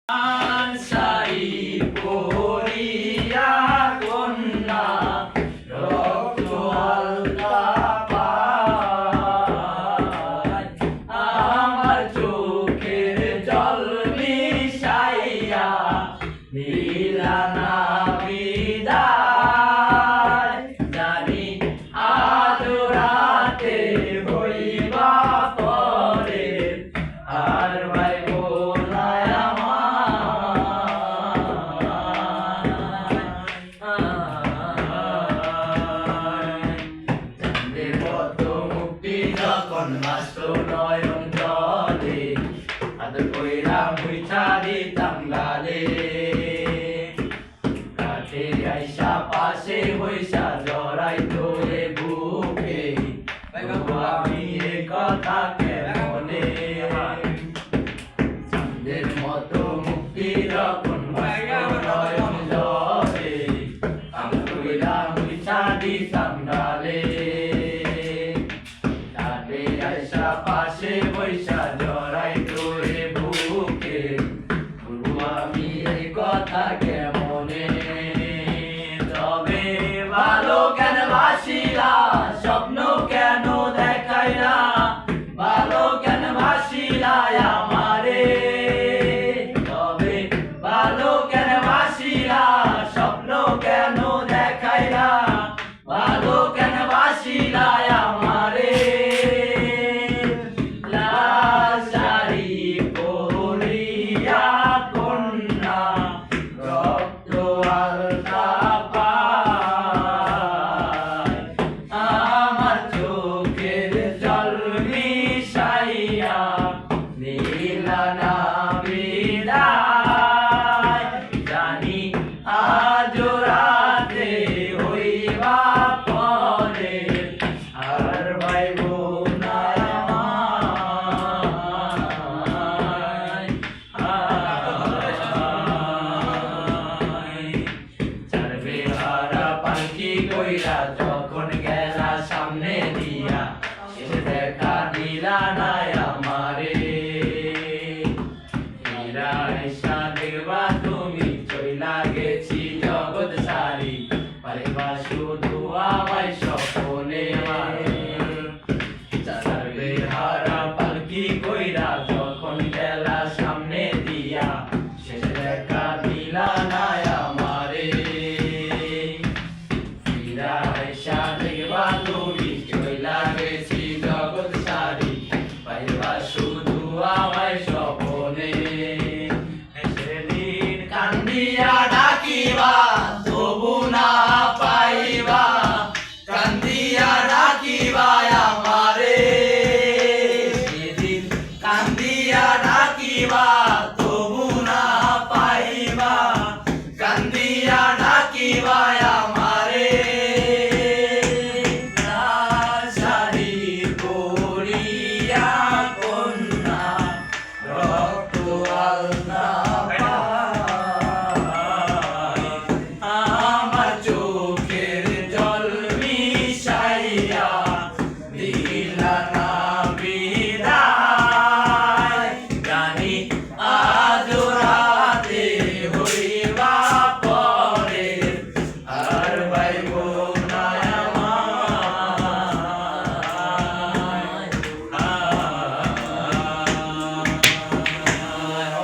শাড়ি পরিয়া কন্যা রক্ত আলতা পায় আমার চোখের জল মিশাইয়া দিলা না বিদায় জানি আজ রাতে হইবা পরে আর ভাই বোনায় যখন মাস্ত নয়ন জলে আদর কইরা মুইছা দিতাম গালে কাছে আইসা পাশে বইসা জড়াই তোরে বুকে আমি এ কথা কেমনে চাঁদের মতো মুক্তি যখন নয়ন জলে আদর কইরা মুইছা দিতাম গালে পাশে বৈশা জড়াই তোরে বুকে আমি এই কথা কেমনে তবে ভালো কেন বাসিলা স্বপ্ন কেন দেখাই না ভালো কেন বাসিলা আমারে তবে ভালো কেন বাসিলা স্বপ্ন কেন দেখাই না ভালো কেন বাসিলা আমারে জানি আজ রাতে হইবা পরে আর ভাই বোনায় চারবে হারা পালকি কইরা যখন গেলা সামনে দিয়া এসে দেখা দিলা না আমারে দেখবা তুমি চইলা গেছি জগৎ সারি পারিবা শুধু আমায় স্বপ্নে চারবে হারা পালকি কইরা যখন গেলা সামনে দিয়া শেষে দেখা দিলা না আমারে ফিরা আইসা দেখবা তুমি চইলা গেছি জগৎ সারি পারিবা শুধু আমায় স্বপ্নে কান্দিয়া ডাকিবা তবু না পাইবা কান্দিয়া ডাকিবা আমারে সেদিন কান্দিয়া ডাকিবা তবু না পাইবা কান্দিয়া ডাকিবা আমারে শাড়ি পরিয়া কন্যা রক্ত আলতা